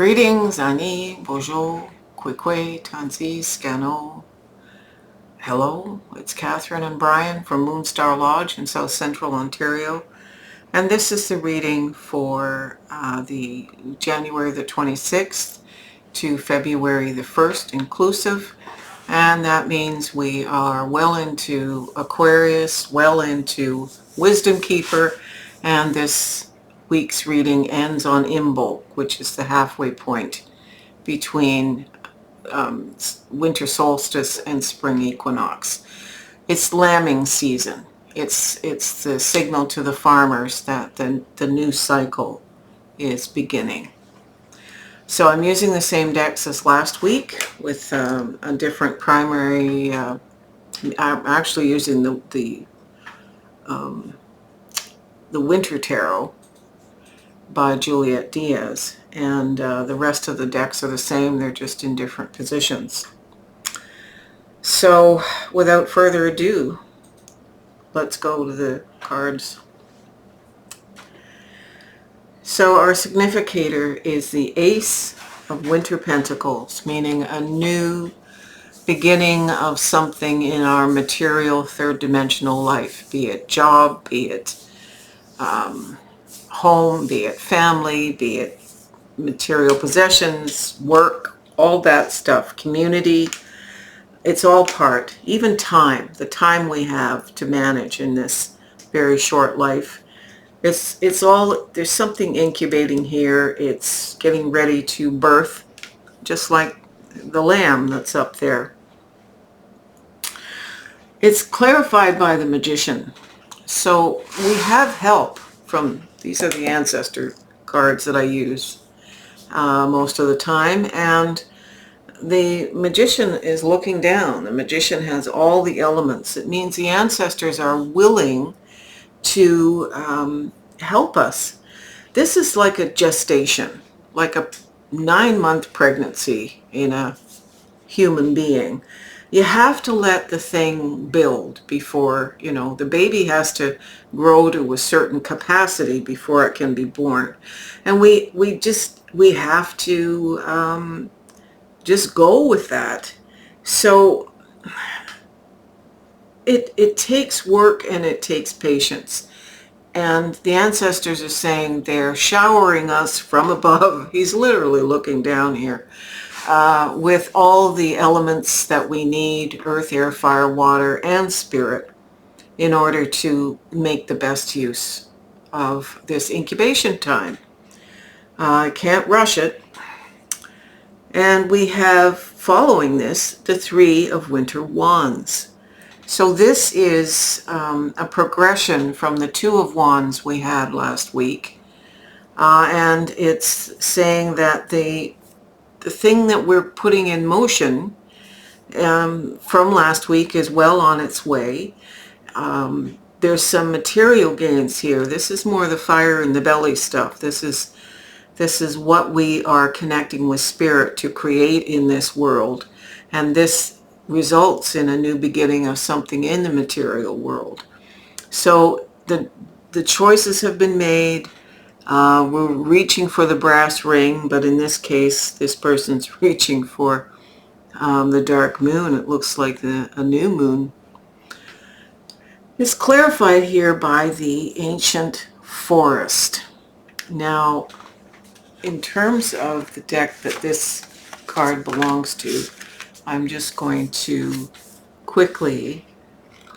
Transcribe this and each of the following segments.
Greetings, Ani, Bonjour, Kwekwe, Tansi, Scano. Hello, it's Catherine and Brian from Moonstarlodge in South Central Ontario. And this is the reading for the January the 26th to February the 1st inclusive. And that means we are well into Aquarius, well into Wisdom Keeper, and this week's reading ends on Imbolc, which is the halfway point between winter solstice and spring equinox. It's lambing season. It's the signal to the farmers that the new cycle is beginning. So I'm using the same decks as last week with a different primary. I'm actually using the Winter Tarot by Juliet Diaz, and the rest of the decks are the same. They're just in different positions. So without further ado, let's go to the cards. So our significator is the Ace of Winter Pentacles, meaning a new beginning of something in our material third dimensional life, be it job, be it home, be it family, be it material possessions, work, all that stuff, community. It's all part, even time, the time we have to manage in this very short life. It's all, there's something incubating here. It's getting ready to birth, just like the lamb that's up there. It's clarified by the Magician. So we have help from, these are the ancestor cards that I use most of the time, and the Magician is looking down. The Magician has all the elements. It means the ancestors are willing to help us. This is like a gestation, like a 9-month pregnancy in a human being. You have to let the thing build before, the baby has to grow to a certain capacity before it can be born. And we have to just go with that. So it takes work and it takes patience. And the ancestors are saying they're showering us from above. He's literally looking down here. With all the elements that we need, earth, air, fire, water, and spirit, in order to make the best use of this incubation time. I can't rush it. And we have, following this, the Three of Winter Wands. So this is a progression from the Two of Wands we had last week. And it's saying that the thing that we're putting in motion from last week is well on its way. There's some material gains here. This is more the fire in the belly stuff. This is what we are connecting with spirit to create in this world. And this results in a new beginning of something in the material world. So the choices have been made. We're reaching for the brass ring, but in this case, this person's reaching for the dark moon. It looks like a new moon. It's clarified here by the ancient forest. Now, in terms of the deck that this card belongs to, I'm just going to quickly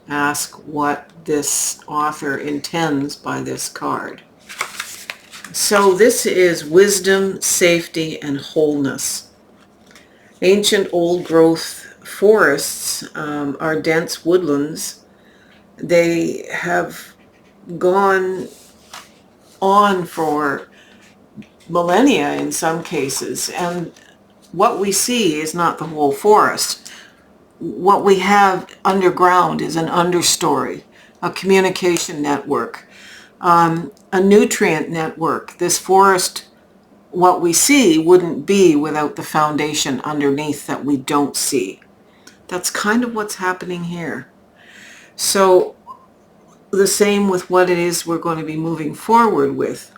ask what this author intends by this card. So this is wisdom, safety, and wholeness. Ancient old growth forests are dense woodlands. They have gone on for millennia in some cases, and what we see is not the whole forest. What we have underground is an understory, a communication network, a nutrient network. This forest, what we see, wouldn't be without the foundation underneath that we don't see. That's kind of what's happening here. So the same with what it is we're going to be moving forward with.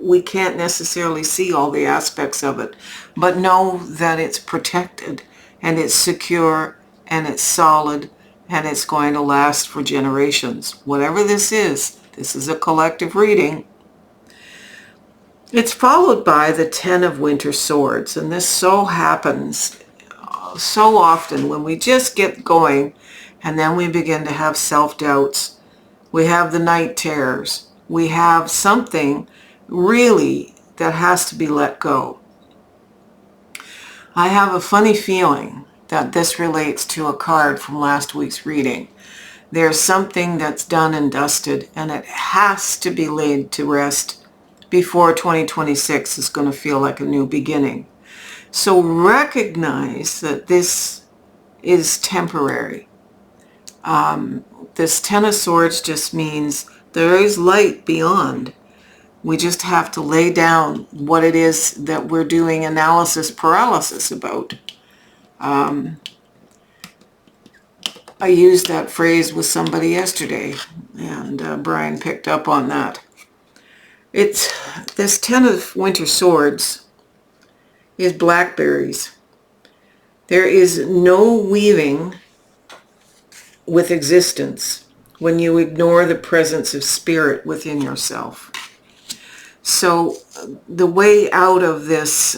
we can't necessarily see all the aspects of it, but know that it's protected and it's secure and it's solid and it's going to last for generations. Whatever this is a collective reading. It's followed by the Ten of Winter Swords, and this so happens so often when we just get going and then we begin to have self-doubts. We have the night terrors. We have something really that has to be let go. I have a funny feeling that this relates to a card from last week's reading. There's something that's done and dusted, and it has to be laid to rest before 2026 is going to feel like a new beginning. So recognize that this is temporary. This Ten of Swords just means there is light beyond. We just have to lay down what it is that we're doing analysis paralysis about. I used that phrase with somebody yesterday, and Brian picked up on that. It's this Ten of Winter Swords is blackberries. There is no weaving with existence when you ignore the presence of spirit within yourself. So the way out of this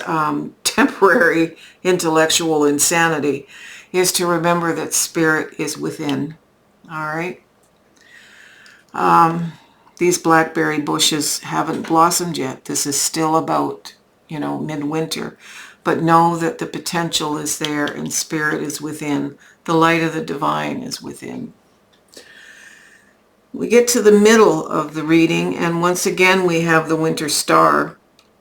temporary intellectual insanity is to remember that spirit is within. All right? These blackberry bushes haven't blossomed yet. This is still about, midwinter. But know that the potential is there and spirit is within. The light of the divine is within. We get to the middle of the reading, and once again we have the winter star.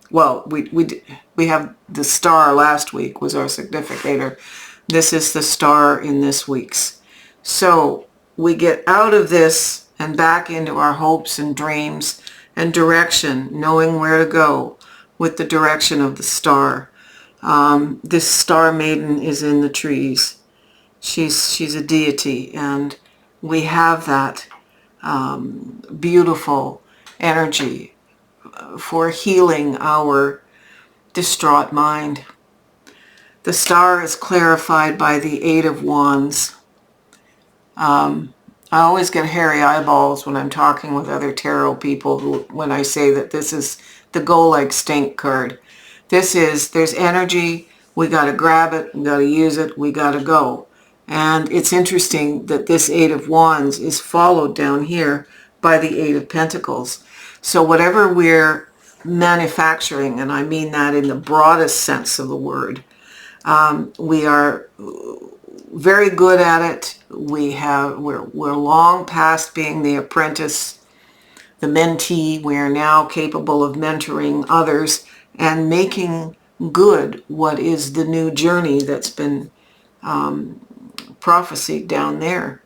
Well, we have the star last week was our significator. This is the star in this week's. So we get out of this and back into our hopes and dreams and direction, knowing where to go with the direction of the star. This star maiden is in the trees. She's a deity, and we have that beautiful energy for healing our distraught mind. The star is clarified by the Eight of Wands. I always get hairy eyeballs when I'm talking with other tarot people when I say that this is the go like stink card. There's energy, we got to grab it, we got to use it, we got to go. And it's interesting that this Eight of Wands is followed down here by the Eight of Pentacles. So whatever we're manufacturing, and I mean that in the broadest sense of the word, we are very good at it. We're long past being the apprentice, the mentee. We are now capable of mentoring others and making good what is the new journey that's been prophesied down there.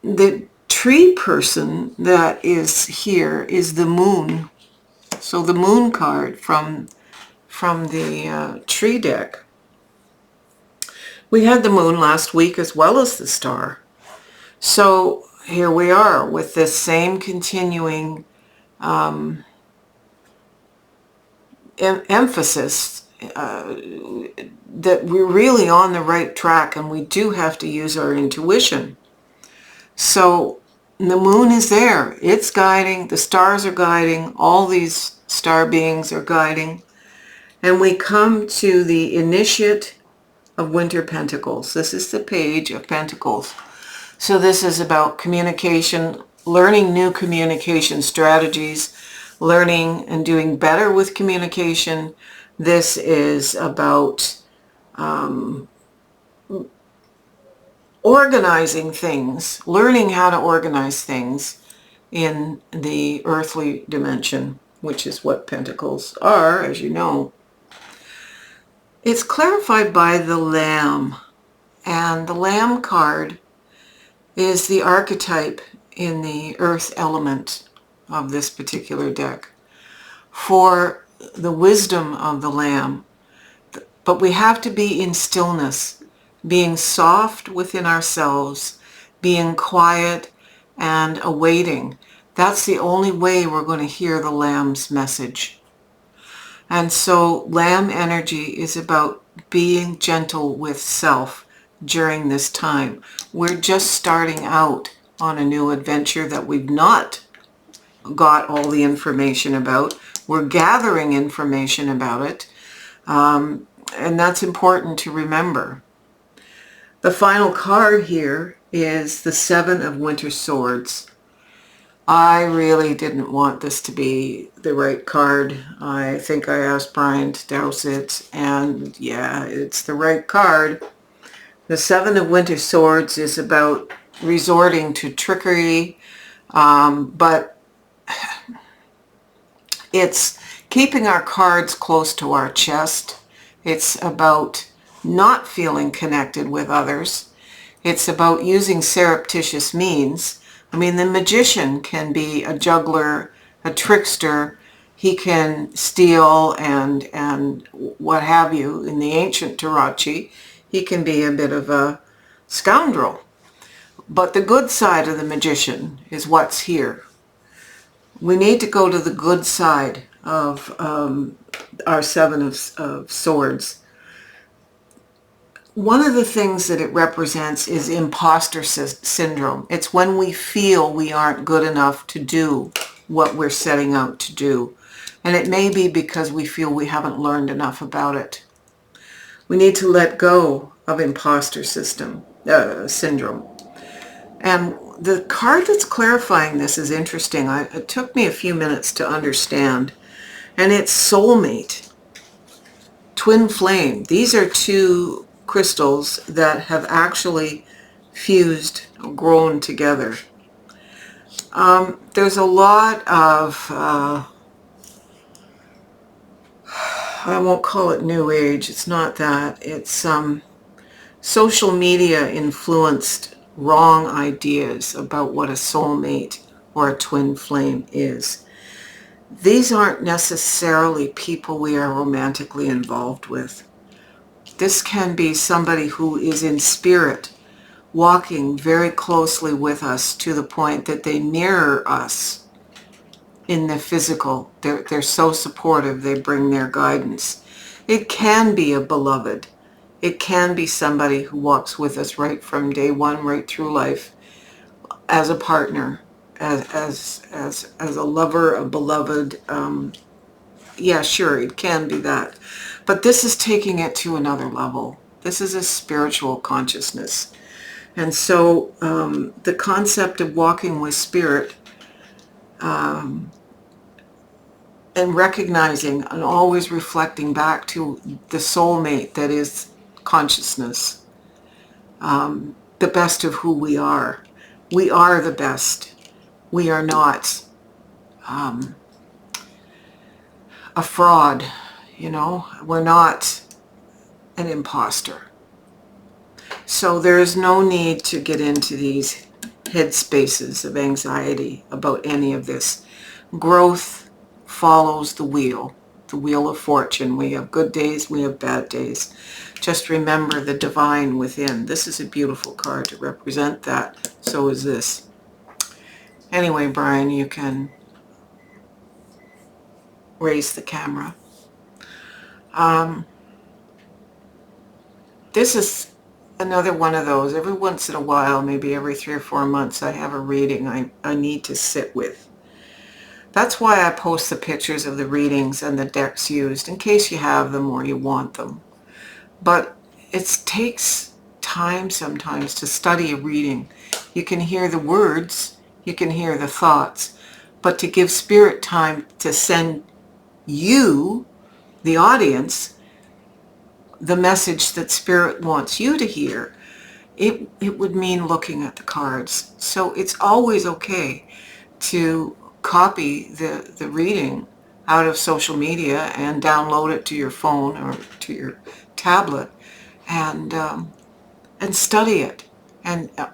The tree person that is here is the moon. So the moon card from the tree deck. We had the moon last week as well as the star. So here we are with this same continuing emphasis that we're really on the right track, and we do have to use our intuition. So the moon is there. It's guiding. The stars are guiding. All these star beings are guiding. And we come to the initiate of Winter Pentacles. This is the Page of Pentacles. So this is about communication, learning new communication strategies, learning and doing better with communication. This is about organizing things, learning how to organize things in the earthly dimension, which is what Pentacles are, as you know. It's clarified by the Lamb, and the Lamb card is the archetype in the earth element of this particular deck for the wisdom of the Lamb. But we have to be in stillness, being soft within ourselves, being quiet and awaiting. That's the only way we're going to hear the lamb's message. And so lamb energy is about being gentle with self during this time. We're just starting out on a new adventure that we've not got all the information about. We're gathering information about it. And that's important to remember. The final card here is the Seven of Winter Swords. I really didn't want this to be the right card. I think I asked Brian to douse it, and yeah, it's the right card. The Seven of Winter Swords is about resorting to trickery, but it's keeping our cards close to our chest. It's about not feeling connected with others. It's about using surreptitious means. I mean, the magician can be a juggler, a trickster. He can steal and what have you. In the ancient Tarachi, he can be a bit of a scoundrel. But the good side of the magician is what's here. We need to go to the good side of our Seven of Swords. One of the things that it represents is imposter syndrome. It's when we feel we aren't good enough to do what we're setting out to do. And it may be because we feel we haven't learned enough about it. We need to let go of imposter syndrome. And the card that's clarifying this is interesting. It took me a few minutes to understand. And it's soulmate, twin flame. These are two crystals that have actually fused, grown together. There's a lot of, I won't call it new age, it's not that. It's social media influenced wrong ideas about what a soulmate or a twin flame is. These aren't necessarily people we are romantically involved with. This can be somebody who is in spirit, walking very closely with us to the point that they mirror us in the physical. They're so supportive, they bring their guidance. It can be a beloved. It can be somebody who walks with us right from day one, right through life, as a partner, as a lover, a beloved. Yeah, sure, it can be that. But this is taking it to another level. This is a spiritual consciousness. And so the concept of walking with spirit and recognizing and always reflecting back to the soulmate that is consciousness, the best of who we are. We are the best. We are not a fraud, you know. We're not an imposter. So there is no need to get into these head spaces of anxiety about any of this. Growth follows the wheel of fortune. We have good days, we have bad days. Just remember the divine within. This is a beautiful card to represent that. So is this. Anyway, Brian, you can raise the camera. This is another one of those. Every once in a while, maybe every 3 or 4 months, I have a reading I need to sit with. That's why I post the pictures of the readings and the decks used, in case you have them or you want them. But it takes time sometimes to study a reading. You can hear the words, you can hear the thoughts, but to give spirit time to send you, the audience, the message that spirit wants you to hear, it would mean looking at the cards. So it's always okay to copy the reading out of social media and download it to your phone or to your tablet and study it,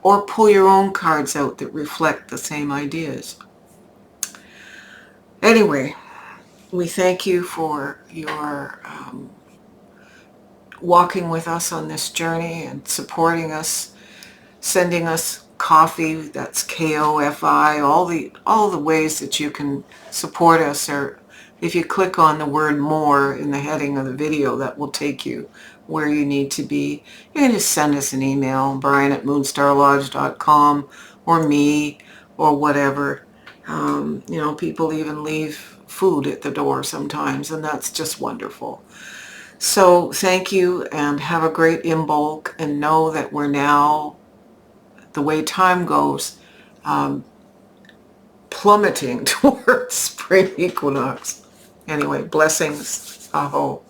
or pull your own cards out that reflect the same ideas. Anyway, we thank you for your walking with us on this journey and supporting us, sending us Coffee, that's KOFI. All the ways that you can support us are, if you click on the word more in the heading of the video, that will take you where you need to be. You can just send us an email, brian@moonstarlodge.com, or me, or whatever. People even leave food at the door sometimes, and that's just wonderful. So thank you, and have a great Imbolc, and know that we're now, the way time goes, plummeting towards spring equinox. Anyway, blessings. Aho.